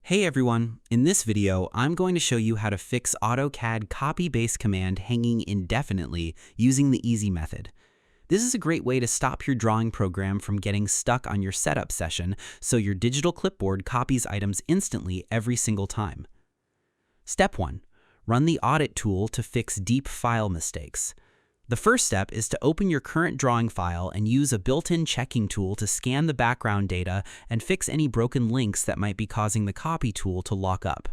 Hey everyone, in this video, I'm going to show you how to fix AutoCAD Copybase command hanging indefinitely using the easy method. This is a great way to stop your drawing program from getting stuck on your setup session so your digital clipboard copies items instantly every single time. Step 1. Run the audit tool to fix deep file mistakes. The first step is to open your current drawing file and use a built-in checking tool to scan the background data and fix any broken links that might be causing the copy tool to lock up.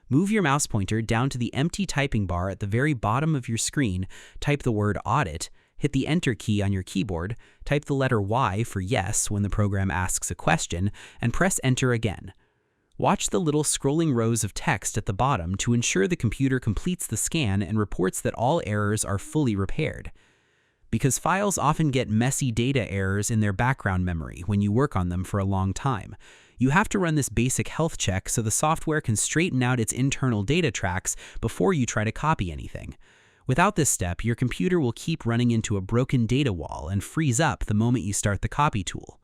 Move your mouse pointer down to the empty typing bar at the very bottom of your screen, type the word audit, hit the Enter key on your keyboard, type the letter Y for yes when the program asks a question, and press Enter again. Watch the little scrolling rows of text at the bottom to ensure the computer completes the scan and reports that all errors are fully repaired. Because files often get messy data errors in their background memory when you work on them for a long time, you have to run this basic health check so the software can straighten out its internal data tracks before you try to copy anything. Without this step, your computer will keep running into a broken data wall and freeze up the moment you start the copy tool.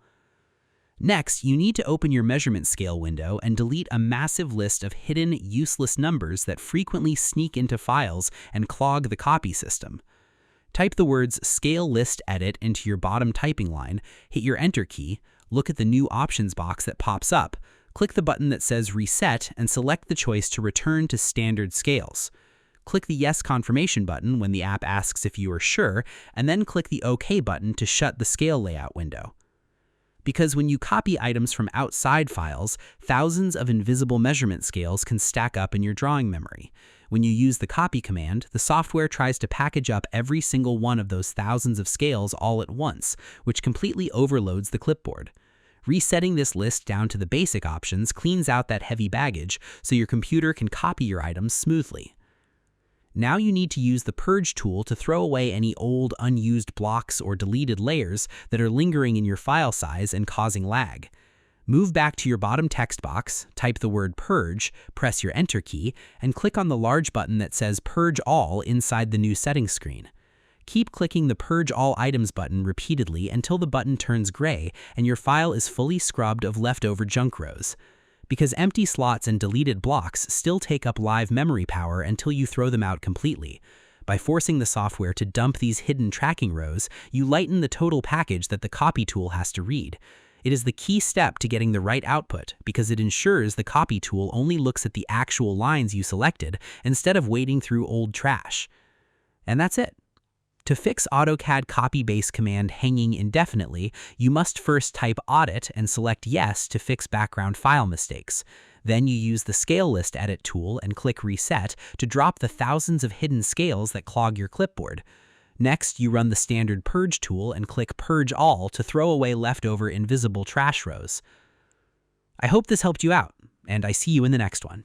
Next, you need to open your measurement scale window and delete a massive list of hidden, useless numbers that frequently sneak into files and clog the copy system. Type the words Scale List Edit into your bottom typing line, hit your Enter key, look at the new options box that pops up, click the button that says Reset, and select the choice to return to standard scales. Click the Yes confirmation button when the app asks if you are sure, and then click the OK button to shut the scale layout window. Because when you copy items from outside files, thousands of invisible measurement scales can stack up in your drawing memory. When you use the copy command, the software tries to package up every single one of those thousands of scales all at once, which completely overloads the clipboard. Resetting this list down to the basic options cleans out that heavy baggage so your computer can copy your items smoothly. Now you need to use the Purge tool to throw away any old, unused blocks or deleted layers that are lingering in your file size and causing lag. Move back to your bottom text box, type the word Purge, press your Enter key, and click on the large button that says Purge All inside the new settings screen. Keep clicking the Purge All Items button repeatedly until the button turns gray and your file is fully scrubbed of leftover junk rows. Because empty slots and deleted blocks still take up live memory power until you throw them out completely. By forcing the software to dump these hidden tracking rows, you lighten the total package that the copy tool has to read. It is the key step to getting the right output because it ensures the copy tool only looks at the actual lines you selected instead of wading through old trash. And that's it. To fix AutoCAD Copybase command hanging indefinitely, you must first type Audit and select Yes to fix background file mistakes. Then you use the Scale List Edit tool and click Reset to drop the thousands of hidden scales that clog your clipboard. Next, you run the standard Purge tool and click Purge All to throw away leftover invisible trash rows. I hope this helped you out, and I see you in the next one.